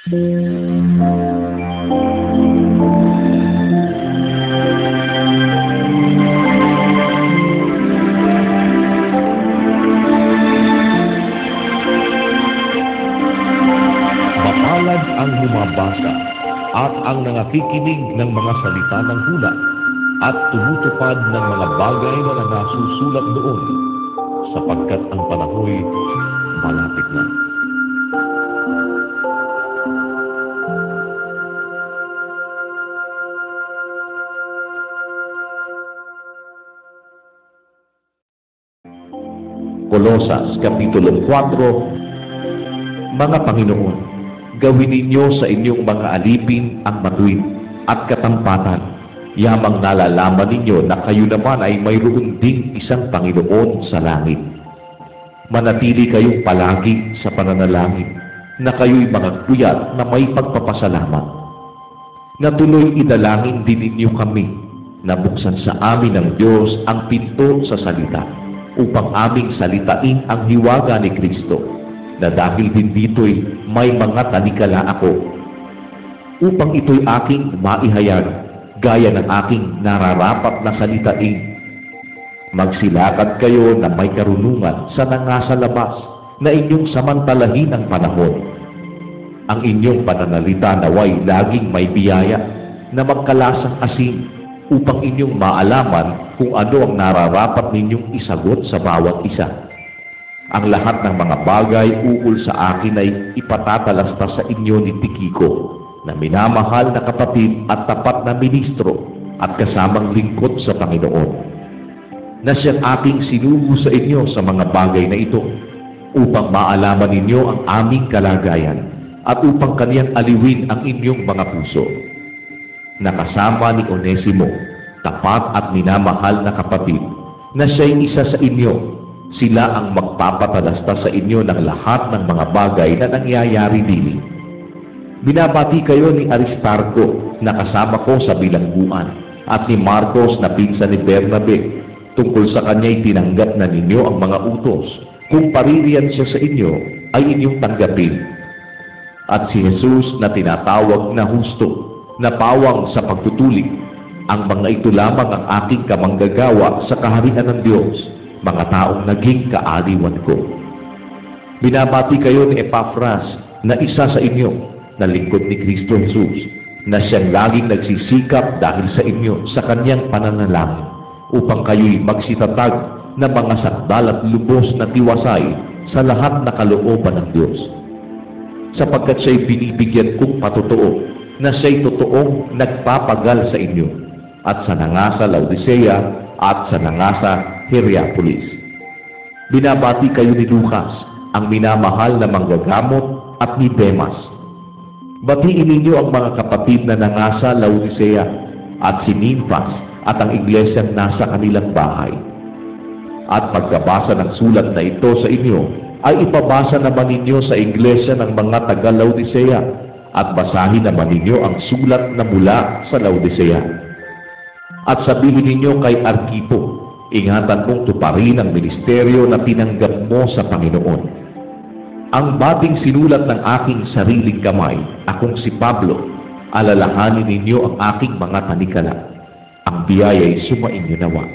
Mapalad ang bumabasa at ang nangakikinig ng mga salita ng hula at tumutupad ng mga bagay na nasusulat doon, sapagkat ang panahoy malapit na. Kolosas Kapitulo 4. Mga Panginoon, gawin ninyo sa inyong mga alipin ang matuwid at katampatan, yamang nalalaman ninyo na kayo naman ay mayroon ding isang Panginoon sa langit. Manatili kayong palagi sa pananalangin, na kayo'y mga kuyat na may pagpapasalamat. Natuloy idalangin din ninyo kami, na buksan sa amin ng Diyos ang pinto sa salita, upang aming salitain ang hiwaga ni Kristo, na dahil din dito'y may mga tanikala ako, upang ito'y aking maihayag, gaya ng aking nararapat na salitain. Magsilakad kayo na may karunungan sa nangasa labas, na inyong samantalahin ang panahon. Ang inyong pananalita naway laging may biyaya, na magkalasang asin, upang inyong maalaman kung ano ang nararapat ninyong isagot sa bawat isa. Ang lahat ng mga bagay ukol sa akin ay ipatatalasta sa inyo ni Tikiko, na minamahal na kapatid at tapat na ministro at kasamang lingkod sa Panginoon, na siyang aking sinugo sa inyo sa mga bagay na ito, upang maalaman ninyo ang aming kalagayan at upang kaniyang aliwin ang inyong mga puso. Nakasama ni Onesimo, tapat at minamahal na kapatid, na siya'y isa sa inyo. Sila ang magpapatalasta sa inyo ng lahat ng mga bagay na nangyayari din. Binabati kayo ni Aristarco, na kasama ko sa bilangguan, at ni Marcos na pinsan ni Bernabe. Tungkol sa kanya'y tinanggap na ninyo ang mga utos. Kung paririyan siya sa inyo, ay inyong tanggapin. At si Jesus na tinatawag na husto, na pawang sa pagtutulig, ang mga ito lamang ang aking kamanggagawa sa kaharian ng Diyos, mga taong naging kaaliwan ko. Binabati kayo ni Epafras, na isa sa inyo, na lingkod ni Kristo Jesus, na siyang laging nagsisikap dahil sa inyo sa kanyang pananalangin, upang kayo'y magsitatag na mga sakdal at lubos na tiwasay sa lahat na kalooban ng Diyos. Sapagkat siya'y binibigyan kong patotoo, na siya'y totoong nagpapagal sa inyo, at sa nangasa Laodicea at sa nangasa Hierapolis. Binabati kayo ni Lucas, ang minamahal na manggagamot, at ni Demas. Batiin ninyo ang mga kapatid na nangasa Laodicea, at si Nymphas, at ang iglesyang nasa kanilang bahay. At pagkabasa ng sulat na ito sa inyo, ay ipabasa naman ninyo sa iglesia ng mga taga-Laodicea, at basahin naman ninyo ang sulat na mula sa Laodicea. At sabihin ninyo kay Arkipo, ingatan mong tuparin ang ministeryo na tinanggap mo sa Panginoon. Ang bating sinulat ng aking sariling kamay, akong si Pablo, alalahanin ninyo ang aking mga tanikala. Ang biyaya'y sumainyo nawa.